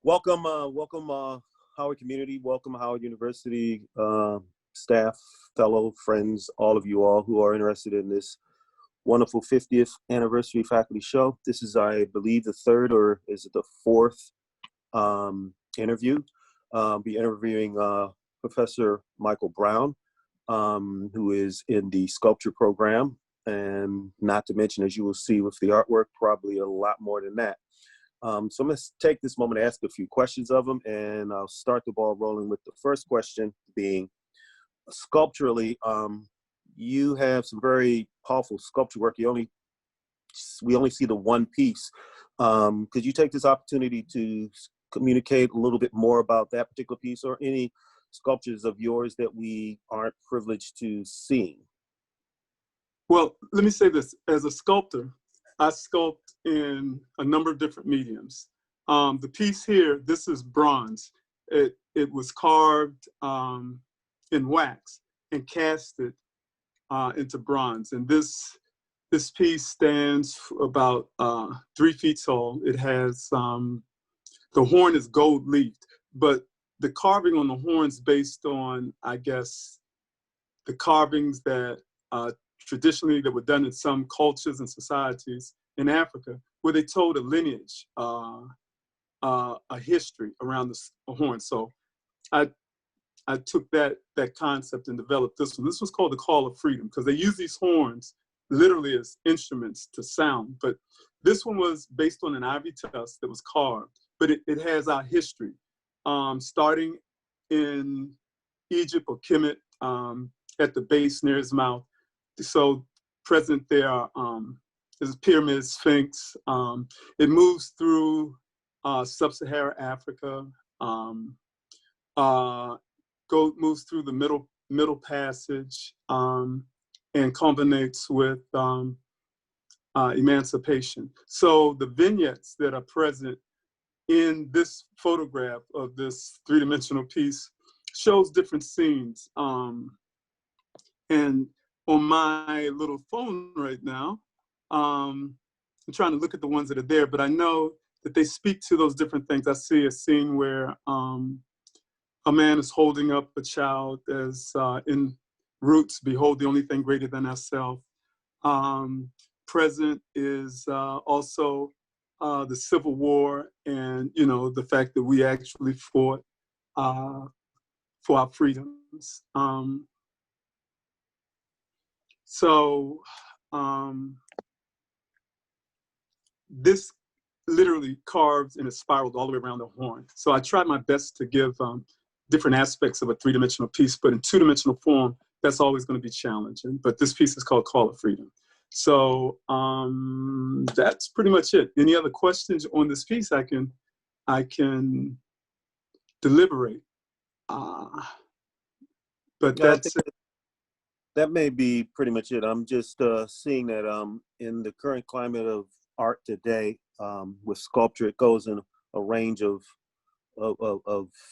Welcome, Howard community. Welcome, Howard University staff, fellow friends, all of you all who are interested in this wonderful 50th anniversary faculty show. This is, I believe, the third or is it the fourth interview. Be interviewing Professor Michael Brown, who is in the sculpture program, and not to mention, as you will see with the artwork, probably a lot more than that. So I'm going to take this moment to ask a few questions of them, and I'll start the ball rolling with the first question being, sculpturally, you have some very powerful sculpture work. We only see the one piece. Could you take this opportunity to communicate a little bit more about that particular piece or any sculptures of yours that we aren't privileged to see? Well, let me say this. As a sculptor, I sculpt in a number of different mediums. The piece here, this is bronze. It was carved in wax and casted into bronze. And this piece stands about 3 feet tall. It has, the horn is gold leafed, but the carving on the horn's based on, I guess, the carvings that traditionally that were done in some cultures and societies in Africa, where they told a lineage, a history around the horn. So I took that concept and developed this one. This was called the Call of Freedom, because they use these horns literally as instruments to sound. But this one was based on an ivory tusk that was carved, but it has our history, starting in Egypt or Kemet, at the base near his mouth. So present there is Pyramid, Sphinx. It moves through sub-Saharan Africa, moves through the Middle Passage, and culminates with emancipation. So the vignettes that are present in this photograph of this 3-dimensional piece shows different scenes. And on my little phone right now, I'm trying to look at the ones that are there, but I know that they speak to those different things. I see a scene where a man is holding up a child as in Roots, behold the only thing greater than ourselves. Present is also the Civil War, and the fact that we actually fought for our freedoms. This literally carves and is spiraled all the way around the horn. So I tried my best to give different aspects of a 3-dimensional piece, but in 2-dimensional form, that's always going to be challenging. But this piece is called Call of Freedom. So that's pretty much it. Any other questions on this piece I can deliberate. But that's it. That may be pretty much it. I'm just seeing that in the current climate of art today, with sculpture, it goes in a range of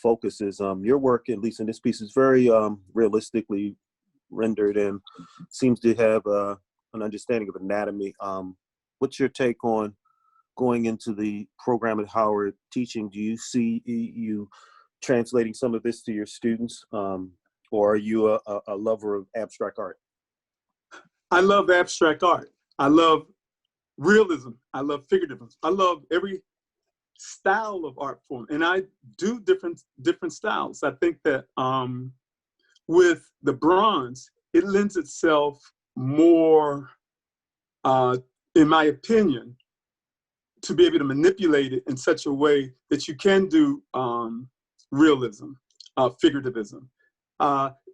focuses. Your work, at least in this piece, is very realistically rendered and seems to have an understanding of anatomy. What's your take on going into the program at Howard teaching? Do you see you translating some of this to your students? Or are you a lover of abstract art? I love abstract art. I love realism. I love figurativism. I love every style of art form, and I do different styles. I think that with the bronze, it lends itself more, in my opinion, to be able to manipulate it in such a way that you can do realism, figurativism.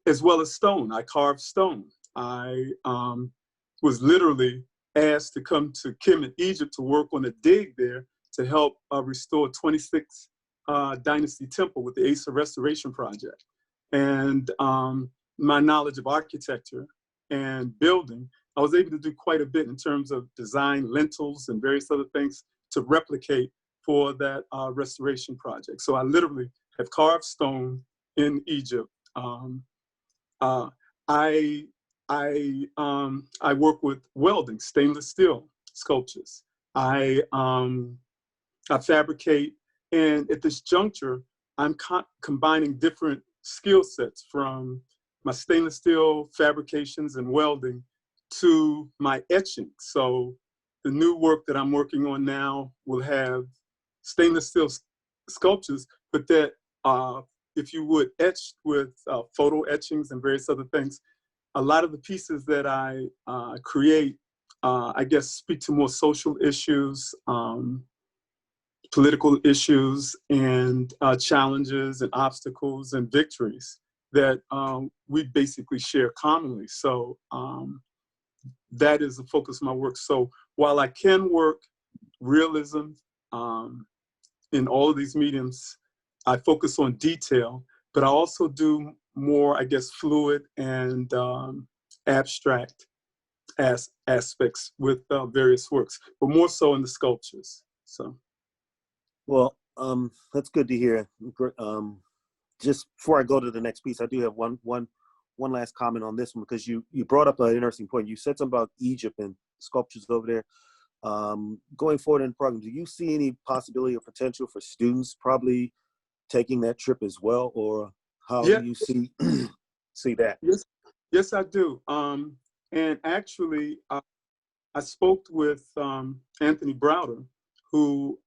As well as stone. I carved stone. I was literally asked to come to Kemet, Egypt, to work on a dig there to help restore 26th Dynasty Temple with the Asa Restoration Project. And my knowledge of architecture and building, I was able to do quite a bit in terms of design lintels and various other things to replicate for that restoration project. So I literally have carved stone in Egypt. I work with welding, stainless steel sculptures. I fabricate And at this juncture, I'm combining different skill sets from my stainless steel fabrications and welding to my etching. So the new work that I'm working on now will have stainless steel sculptures, but that, if you would, etched with photo etchings and various other things. A lot of the pieces that I create, I guess, speak to more social issues, political issues, and challenges and obstacles and victories that we basically share commonly. So that is the focus of my work. So while I can work realism in all of these mediums, I focus on detail, but I also do more, I guess, fluid and abstract aspects with various works, but more so in the sculptures. So. Well, that's good to hear. Just before I go to the next piece, I do have one last comment on this one, because you brought up an interesting point. You said something about Egypt and sculptures over there. Going forward in the program, do you see any possibility or potential for students probably taking that trip as well, or how do you see that? Yes, I do. And actually, I spoke with Anthony Browder, who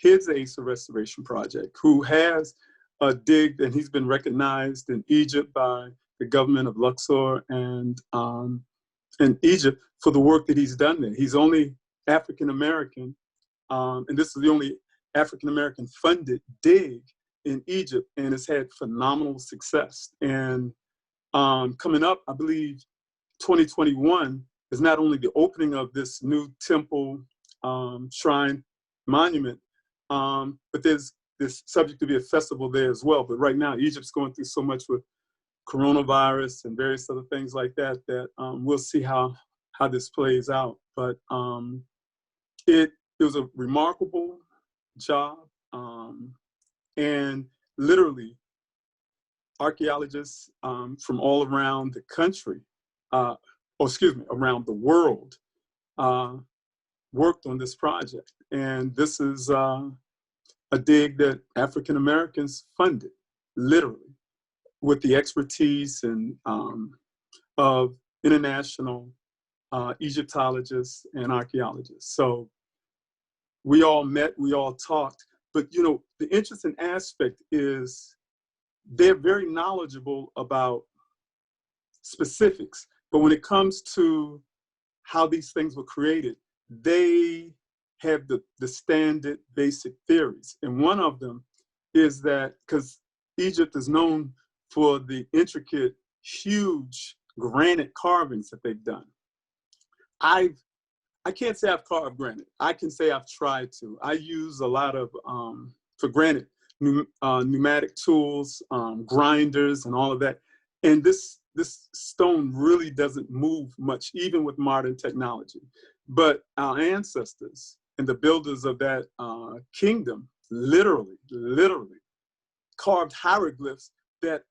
heads the Asa Restoration Project, who has a dig, and he's been recognized in Egypt by the government of Luxor and in Egypt for the work that he's done there. He's only African-American, and this is the only African-American funded dig in Egypt, and it's had phenomenal success. And coming up, I believe 2021 is not only the opening of this new temple, shrine, monument, but there's subject to be a festival there as well. But right now, Egypt's going through so much with coronavirus and various other things like that, that we'll see how this plays out. But it was a remarkable job, and literally archaeologists from all around the country, around the world, worked on this project. And this is a dig that African Americans funded, literally, with the expertise and of international Egyptologists and archaeologists. So we all met, we all talked, but the interesting aspect is they're very knowledgeable about specifics, but when it comes to how these things were created, they have the standard basic theories. And one of them is that, because Egypt is known for the intricate, huge granite carvings that they've done. I can't say I've carved granite. I can say I've tried to. I use a lot of, for granite, pneumatic tools, grinders, and all of that. And this stone really doesn't move much, even with modern technology. But our ancestors and the builders of that kingdom literally carved hieroglyphs that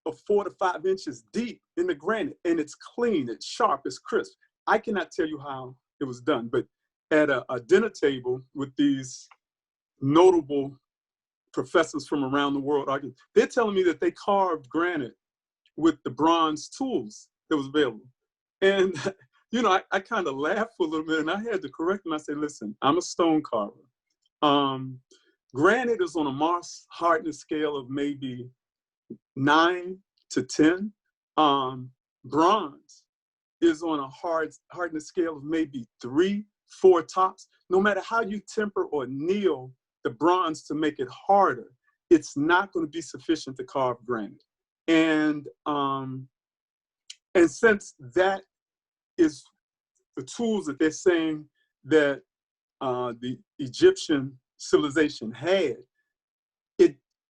are 4 to 5 inches deep in the granite, and it's clean, it's sharp, it's crisp. I cannot tell you how it was done, but at a dinner table with these notable professors from around the world, they're telling me that they carved granite with the bronze tools that was available. And I kind of laughed for a little bit, and I had to correct them. I said, listen, I'm a stone carver. Granite is on a Morse hardness scale of maybe 9 to 10. Bronze is on a hardness scale of maybe 3, 4 tops. No matter how you temper or anneal the bronze to make it harder, it's not going to be sufficient to carve granite. And since that is the tools that they're saying that the Egyptian civilization had,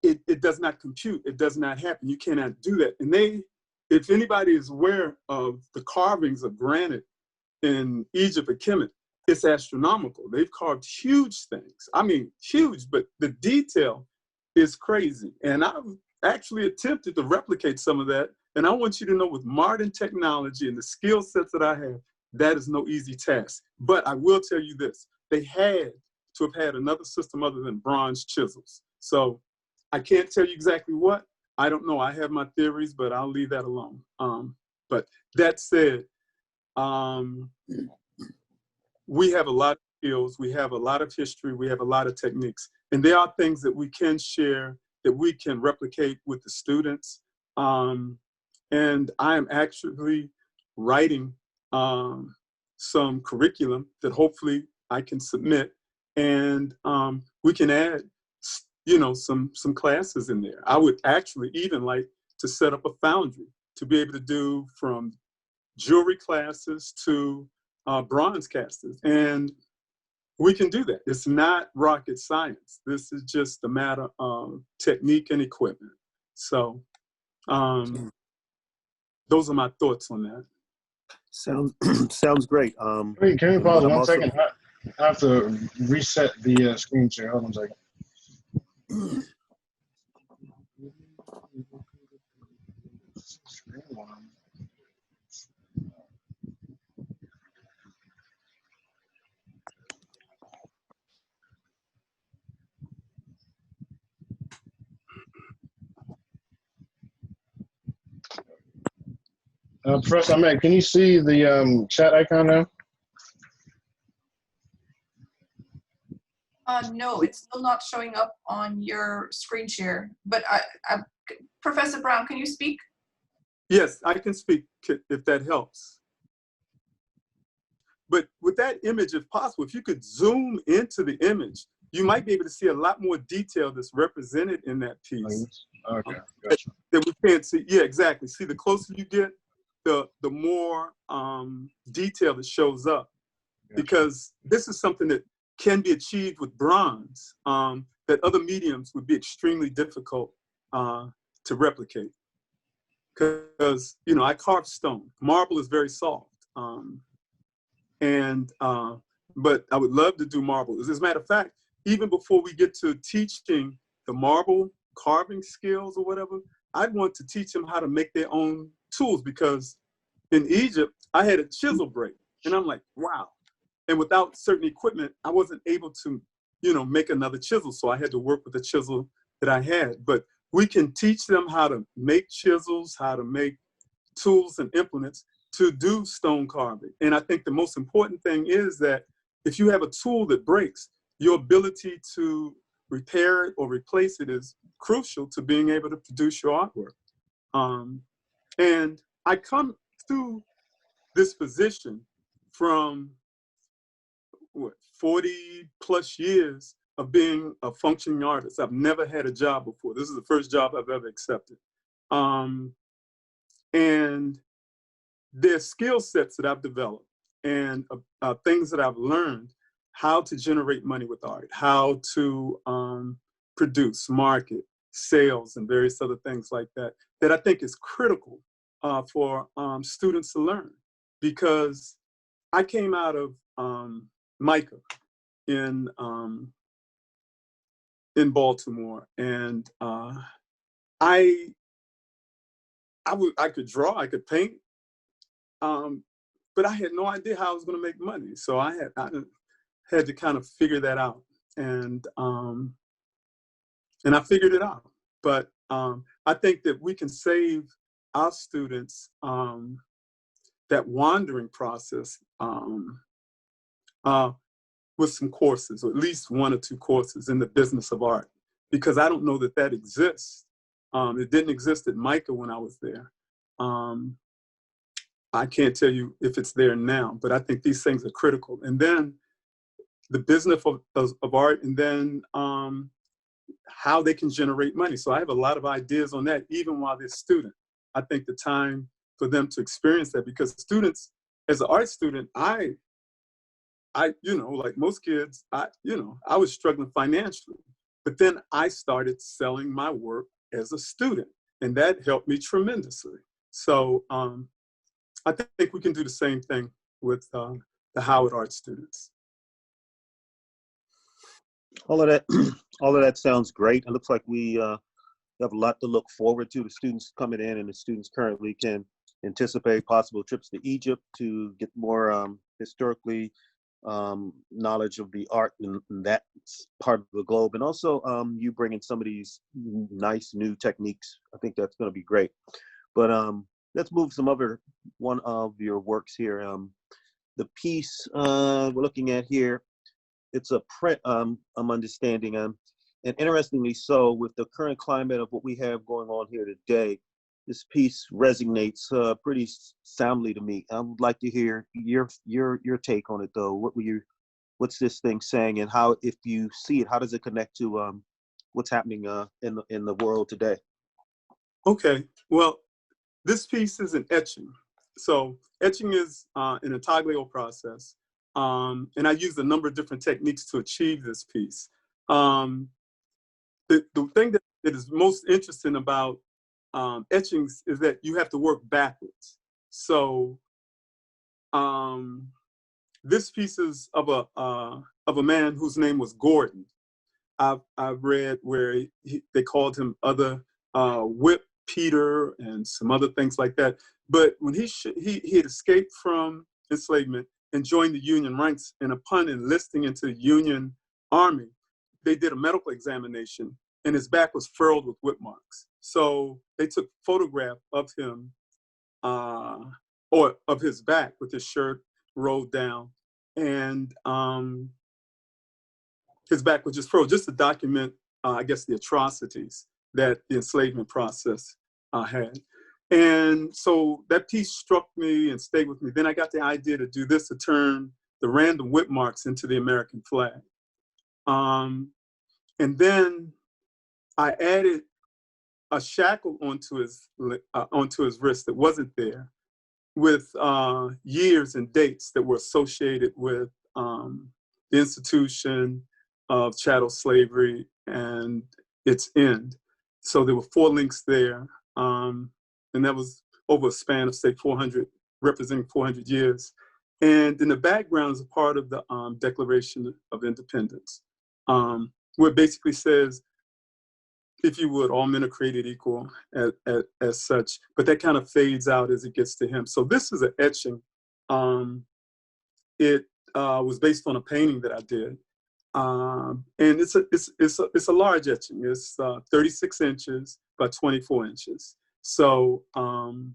it does not compute. It does not happen. You cannot do that. And if anybody is aware of the carvings of granite in Egypt at Kemet, it's astronomical. They've carved huge things. I mean, huge, but the detail is crazy. And I've actually attempted to replicate some of that. And I want you to know, with modern technology and the skill sets that I have, that is no easy task. But I will tell you this, they had to have had another system other than bronze chisels. So I can't tell you exactly what. I don't know. I have my theories, but I'll leave that alone. But that said, we have a lot of skills, we have a lot of history, we have a lot of techniques, and there are things that we can share, that we can replicate with the students. And I am actually writing some curriculum that hopefully I can submit, and we can add, you know, some classes in there. I would actually even like to set up a foundry to be able to do from jewelry classes to bronze casters, and we can do that. It's not rocket science. This is just a matter of technique and equipment. So those are my thoughts on that. Sounds sounds great. Can we pause I'm one also- second? I have to reset the screen share. Hold on a second. Screen one. Professor Ahmed, can you see the chat icon now? No, it's still not showing up on your screen share. But Professor Brown, can you speak? Yes, I can speak if that helps. But with that image, if possible, if you could zoom into the image, you might be able to see a lot more detail that's represented in that piece. Okay, gotcha. That we can't see. Yeah, exactly. See, the closer you get, the more detail that shows up. Gotcha. Because this is something that can be achieved with bronze that other mediums would be extremely difficult to replicate. Because, you know, I carve stone. Marble is very soft. But I would love to do marble. As a matter of fact, even before we get to teaching the marble carving skills or whatever, I'd want to teach them how to make their own tools, because in Egypt, I had a chisel break. And I'm like, wow. And without certain equipment, I wasn't able to, you know, make another chisel. So I had to work with the chisel that I had. But we can teach them how to make chisels, how to make tools and implements to do stone carving. And I think the most important thing is that if you have a tool that breaks, your ability to repair it or replace it is crucial to being able to produce your artwork. And I come through this position from 40 plus years of being a functioning artist. I've never had a job before. This is the first job I've ever accepted. And there's skill sets that I've developed and things that I've learned, how to generate money with art, how to produce, market, sales, and various other things like that, that I think is critical for students to learn. Because I came out of MICA in Baltimore, and I could draw, I could paint, but I had no idea how I was going to make money. So I had to kind of figure that out, and I figured it out. But I think that we can save our students that wandering process with some courses, or at least 1 or 2 courses in the business of art, because I don't know that that exists. It didn't exist at MICA when I was there. I can't tell you if it's there now, but I think these things are critical. And then the business of art, and then how they can generate money. So I have a lot of ideas on that, even while they're student. I think the time for them to experience that, because students, as an art student, I, you know, like most kids, I was struggling financially, but then I started selling my work as a student, and that helped me tremendously. So I think we can do the same thing with the Howard Art students. All of that sounds great. It looks like we have a lot to look forward to. The students coming in, and the students currently can anticipate possible trips to Egypt to get more historically knowledge of the art in that part of the globe, and also you bringing some of these nice new techniques. I think that's going to be great. But let's move some other one of your works here. The piece we're looking at here, it's a print. I'm understanding. And interestingly so, with the current climate of what we have going on here today, this piece resonates pretty soundly to me. I would like to hear your take on it, though. What's this thing saying, and how, if you see it, how does it connect to what's happening in the world today? Okay, well, this piece is an etching. So etching is an intaglio process, and I used a number of different techniques to achieve this piece. The thing that is most interesting about etchings is that you have to work backwards. So this piece is of a man whose name was Gordon. I've read where they called him other Whip Peter and some other things like that. But when he had escaped from enslavement and joined the Union ranks, and upon enlisting into the Union Army, they did a medical examination, and his back was furrowed with whip marks. So they took a photograph of him, or of his back with his shirt rolled down, and his back was just furrowed, just to document, I guess, the atrocities that the enslavement process had. And so that piece struck me and stayed with me. Then I got the idea to do this, to turn the random whip marks into the American flag. And then I added a shackle onto his wrist that wasn't there, with years and dates that were associated with the institution of chattel slavery and its end. So there were 4 links there, and that was over a span of, say, 400, representing 400 years. And in the background is a part of the Declaration of Independence, where it basically says, if you would, all men are created equal as such, but that kind of fades out as it gets to him. So this is an etching. It was based on a painting that I did. And it's a large etching. It's 36 inches by 24 inches. So, and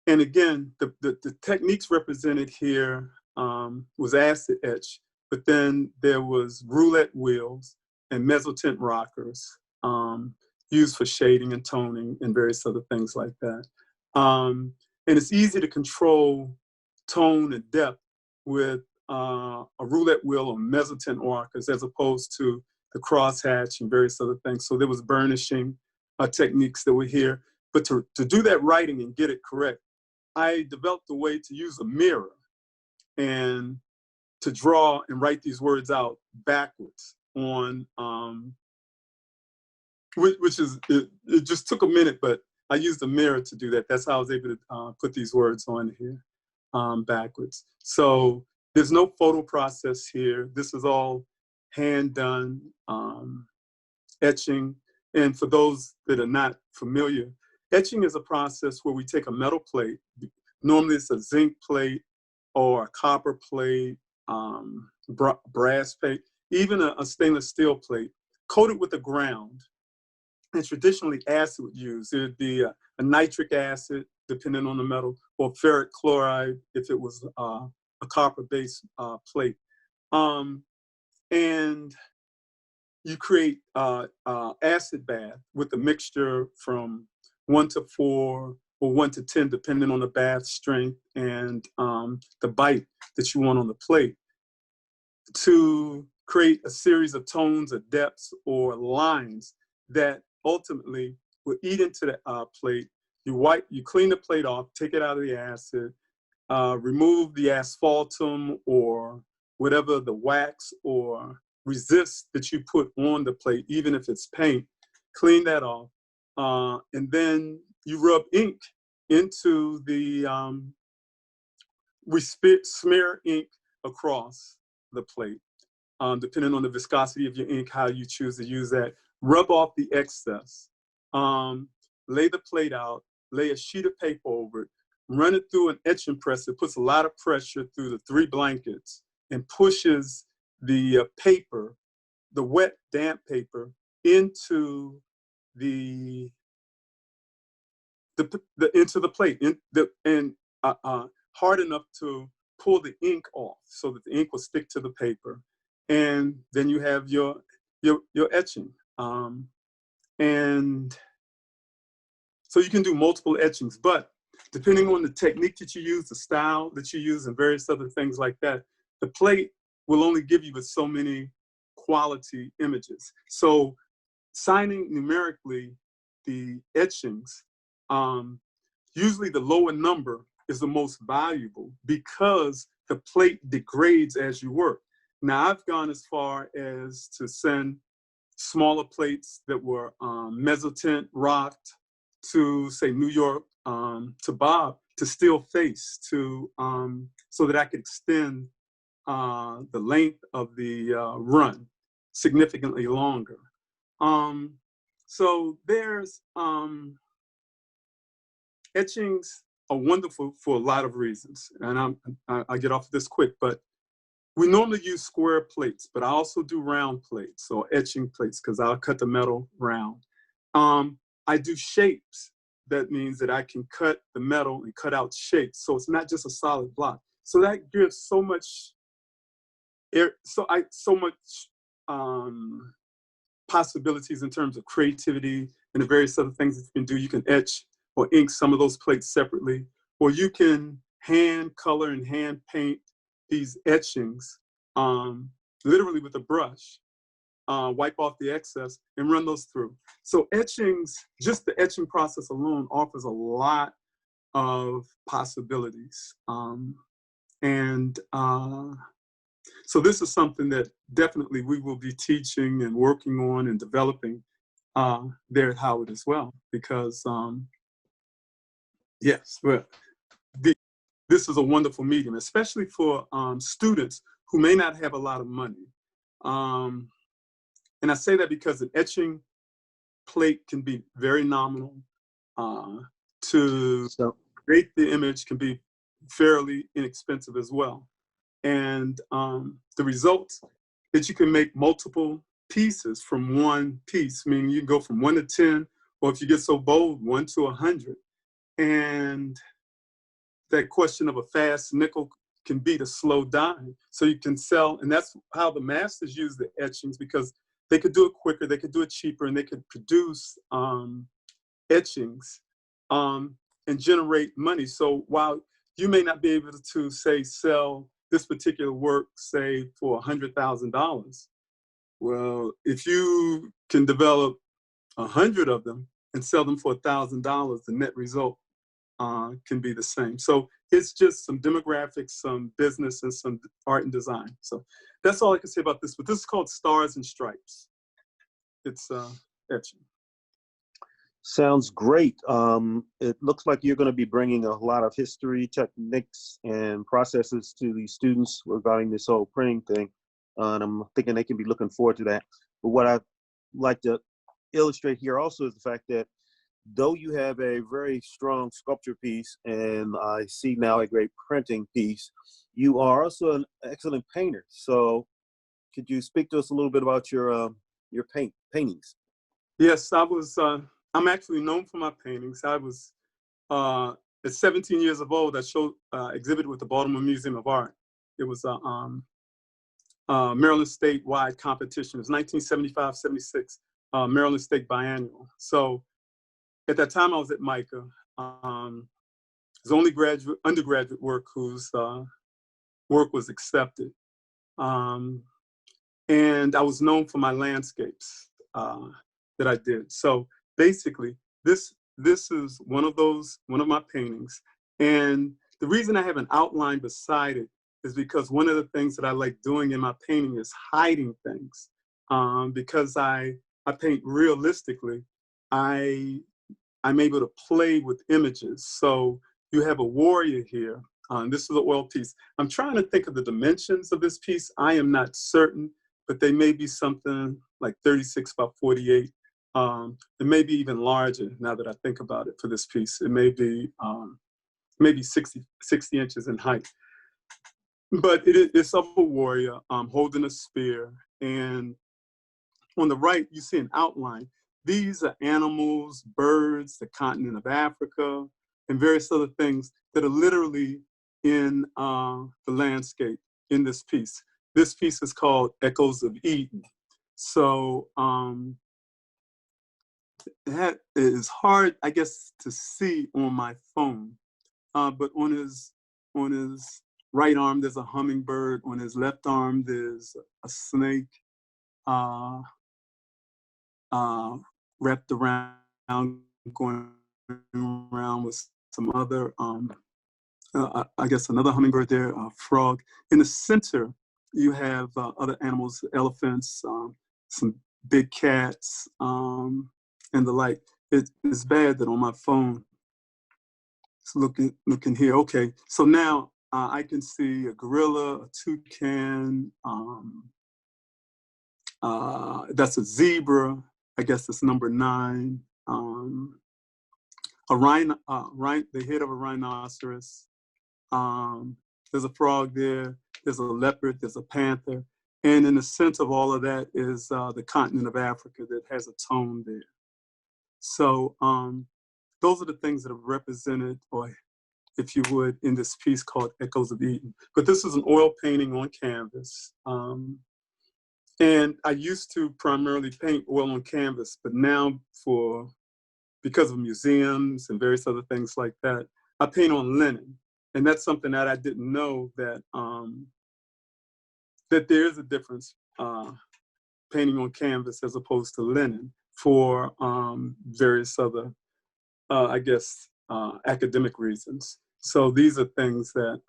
again, the techniques represented here was acid etch, but then there was roulette wheels and mezzotint rockers used for shading and toning and various other things like that. And it's easy to control tone and depth with a roulette wheel or mezzotint rockers, as opposed to the crosshatch and various other things. So there was burnishing techniques that were here. But to do that writing and get it correct, I developed a way to use a mirror and to draw and write these words out backwards on, which is, it just took a minute, but I used a mirror to do that. That's how I was able to put these words on here backwards. So there's no photo process here. This is all hand done etching. And for those that are not familiar, etching is a process where we take a metal plate, normally it's a zinc plate or a copper plate, brass plate, even a stainless steel plate, coated with a ground. And traditionally acid would use. It would be a nitric acid, depending on the metal, or ferric chloride if it was a copper-based plate. And you create acid bath with a mixture from 1 to 4 or 1 to 10, depending on the bath strength and the bite that you want on the plate, to create a series of tones or depths or lines that ultimately will eat into the plate. You clean the plate off, take it out of the acid, remove the asphaltum or whatever the wax or resist that you put on the plate, even if it's paint, clean that off. And then you rub ink into the, we smear ink across the plate, depending on the viscosity of your ink, how you choose to use that. Rub off the excess, lay the plate out, lay a sheet of paper over it, run it through an etching press. It puts a lot of pressure through the 3 blankets and pushes the paper, the wet, damp paper, into the into the plate, hard enough to pull the ink off so that the ink will stick to the paper, and then you have your etching. And so you can do multiple etchings, but depending on the technique that you use, the style that you use, and various other things like that, the plate will only give you with so many quality images. So signing numerically the etchings, usually the lower number is the most valuable because the plate degrades as you work. Now, I've gone as far as to send smaller plates that were mezzotint rocked to, say, New York, to Bob, to still face, to so that I could extend the length of the run significantly longer. So there's etchings are wonderful for a lot of reasons, and I get off this quick, but we normally use square plates, but I also do round plates or etching plates because I'll cut the metal round. I do shapes. That means that I can cut the metal and cut out shapes, so it's not just a solid block. So that gives so much possibilities in terms of creativity and the various other things that you can do. You can etch or ink some of those plates separately, or you can hand color and hand paint these etchings, literally with a brush, wipe off the excess and run those through. So etchings, just the etching process alone offers a lot of possibilities. So this is something that definitely we will be teaching and working on and developing there at Howard as well, because yes, this is a wonderful medium, especially for students who may not have a lot of money. And I say that because an etching plate can be very nominal. To create the image can be fairly inexpensive as well. And the results that you can make multiple pieces from one piece, meaning you can go from 1 to 10, or if you get so bold, 1 to 100. And that question of a fast nickel can beat a slow dime. So you can sell, and that's how the masters use the etchings, because they could do it quicker, they could do it cheaper, and they could produce etchings and generate money. So while you may not be able to, say, sell this particular work, say, for $100,000, well, if you can develop 100 of them and sell them for $1,000, the net result can be the same. So it's just some demographics, some business, and some art and design. So that's all I can say about this. But this is called Stars and Stripes. It's etching. Sounds great. It looks like you're going to be bringing a lot of history, techniques, and processes to these students regarding this whole printing thing. And I'm thinking they can be looking forward to that. But what I'd like to illustrate here also is the fact that though you have a very strong sculpture piece, and I see now a great printing piece, you are also an excellent painter. So could you speak to us a little bit about your paintings? Yes, I'm actually known for my paintings. I was, at 17 years of old, I exhibited with the Baltimore Museum of Art. It was a Maryland statewide competition. It was 1975-76, Maryland State Biennial. So at that time I was at MICA. It was only undergraduate work whose work was accepted. And I was known for my landscapes that I did. So basically, this is one of my paintings. And the reason I have an outline beside it is because one of the things that I like doing in my painting is hiding things. Because I paint realistically, I'm able to play with images. So you have a warrior here. This is an oil piece. I'm trying to think of the dimensions of this piece. I am not certain, but they may be something like 36 by 48. It may be even larger now that I think about it for this piece. It may be maybe 60 inches in height. But it's of a warrior holding a spear. And on the right, you see an outline. These are animals, birds, the continent of Africa, and various other things that are literally in the landscape in this piece. This piece is called Echoes of Eden. So that is hard, I guess, to see on my phone. But on his right arm, there's a hummingbird. On his left arm, there's a snake wrapped around, going around with some other, I guess another hummingbird there, a frog. In the center, you have other animals, elephants, some big cats, and the like. It's bad that on my phone, it's looking here. Okay, so now I can see a gorilla, a toucan, that's a zebra. I guess it's number 9. A rhino, the head of a rhinoceros. There's a frog there. There's a leopard. There's a panther. And in the center of all of that is the continent of Africa that has a tone there. So those are the things that are represented, or if you would, in this piece called Echoes of Eden. But this is an oil painting on canvas. And I used to primarily paint oil on canvas, but now because of museums and various other things like that, I paint on linen. And that's something that I didn't know, that that there is a difference painting on canvas as opposed to linen for various other, I guess, academic reasons. So these are things that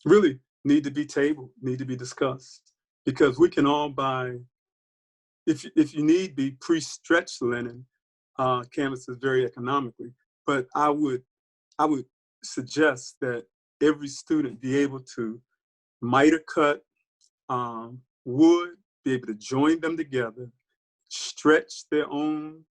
really need to be tabled, need to be discussed, because we can all buy, if you need be, pre-stretched linen. Canvas is very economically, but I would suggest that every student be able to miter cut wood, be able to join them together, stretch their own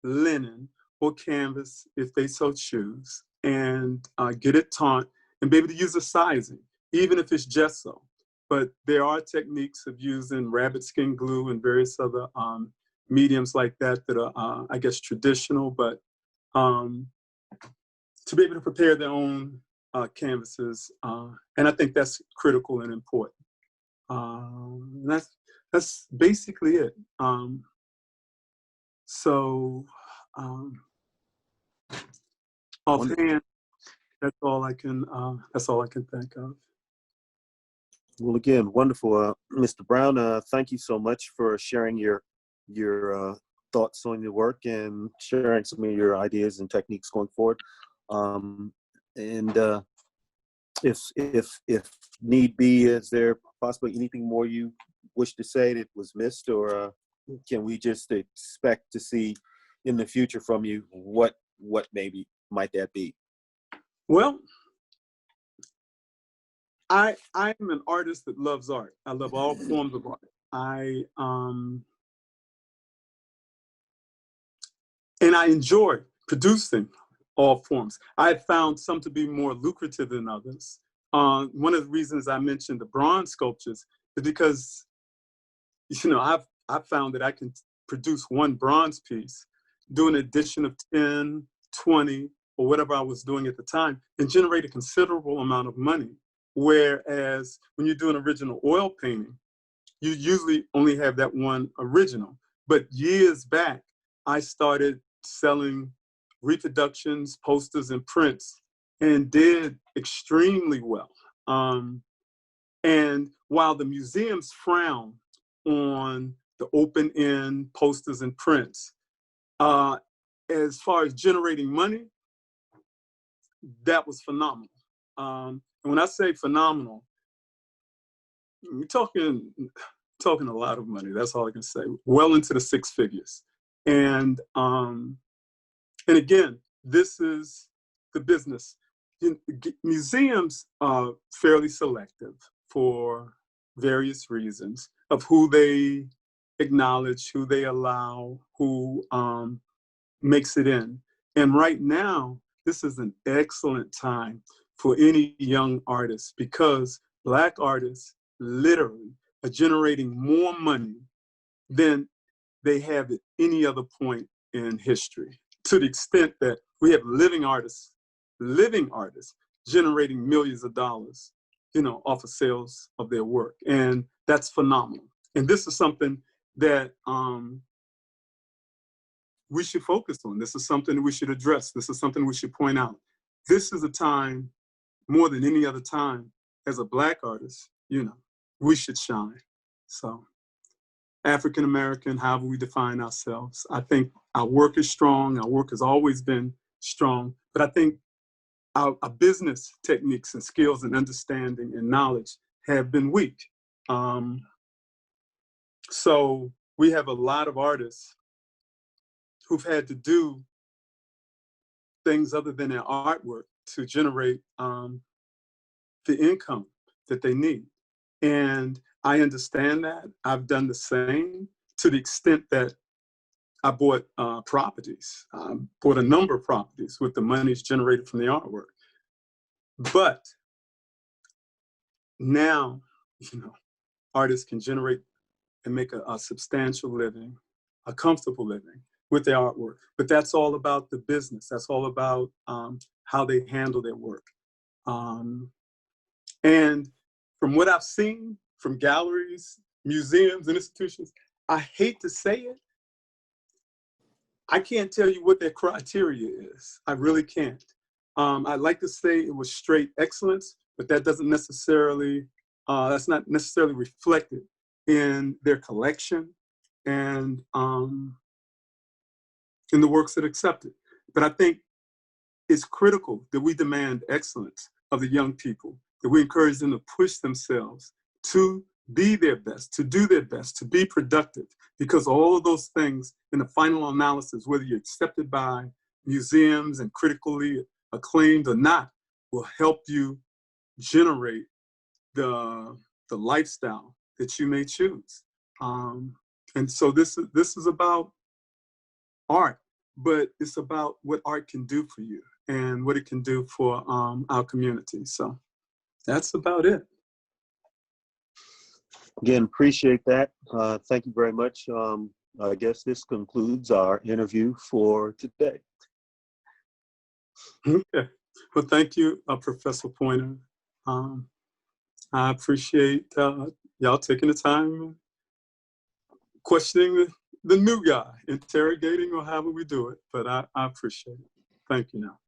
linen or canvas if they so choose, and get it taught and be able to use a sizing, even if it's gesso. But there are techniques of using rabbit skin glue and various other mediums like that that are, I guess, traditional, but to be able to prepare their own canvases. And I think that's critical and important. That's basically it. Offhand, that's all I can think of. Well, again, wonderful, Mr. Brown. Thank you so much for sharing your thoughts on your work and sharing some of your ideas and techniques going forward. If need be, is there possibly anything more you wish to say that was missed, or can we just expect to see in the future from you what maybe might that be? Well, I'm an artist that loves art. I love all forms of art. And I enjoy producing all forms. I found some to be more lucrative than others. One of the reasons I mentioned the bronze sculptures is because, I've found that I can produce one bronze piece, do an addition of 10, 20, or whatever I was doing at the time, and generate a considerable amount of money. Whereas when you do an original oil painting, you usually only have that one original. But years back, I started selling reproductions, posters, and prints, and did extremely well. And while the museums frown on the open-end posters and prints, as far as generating money, that was phenomenal. And when I say phenomenal, we're talking a lot of money. That's all I can say. Well into the 6 figures. And again, this is the business. Museums are fairly selective for various reasons of who they acknowledge, who they allow, who makes it in. And right now, this is an excellent time for any young artist because Black artists literally are generating more money than they have at any other point in history, to the extent that we have living artists generating millions of dollars, off of sales of their work. And that's phenomenal. And this is something that we should focus on. This is something that we should address. This is something we should point out. This is a time, more than any other time, as a Black artist, we should shine. So African American, however we define ourselves, I think our work is strong. Our work has always been strong. But I think our business techniques and skills and understanding and knowledge have been weak. So we have a lot of artists who've had to do things other than their artwork to generate the income that they need. And I understand that. I've done the same to the extent that I bought properties. I bought a number of properties with the monies generated from the artwork. But now, artists can generate and make a substantial living, a comfortable living with their artwork. But that's all about the business. That's all about how they handle their work. And from what I've seen from galleries, museums, and institutions, I hate to say it, I can't tell you what their criteria is. I really can't. I'd like to say it was straight excellence, but that doesn't necessarily, that's not necessarily reflected in their collection and in the works that are accepted. But I think it's critical that we demand excellence of the young people, that we encourage them to push themselves to be their best, to do their best, to be productive, because all of those things in the final analysis, whether you're accepted by museums and critically acclaimed or not, will help you generate the lifestyle that you may choose. And so this is about art, but it's about what art can do for you and what it can do for our community. So that's about it. Again, appreciate that. Thank you very much. I guess this concludes our interview for today. Okay. Well, thank you, Professor Pointer. I appreciate y'all taking the time questioning the new guy, interrogating or however we do it, but I appreciate it. Thank you now.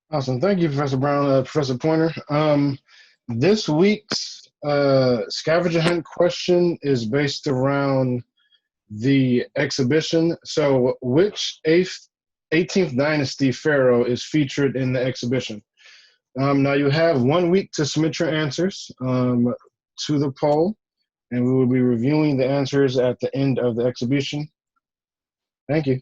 Awesome. Thank you, Professor Brown, Professor Pointer. This week's scavenger hunt question is based around the exhibition. So which 18th dynasty pharaoh is featured in the exhibition? Now you have 1 week to submit your answers to the poll, and we will be reviewing the answers at the end of the exhibition. Thank you.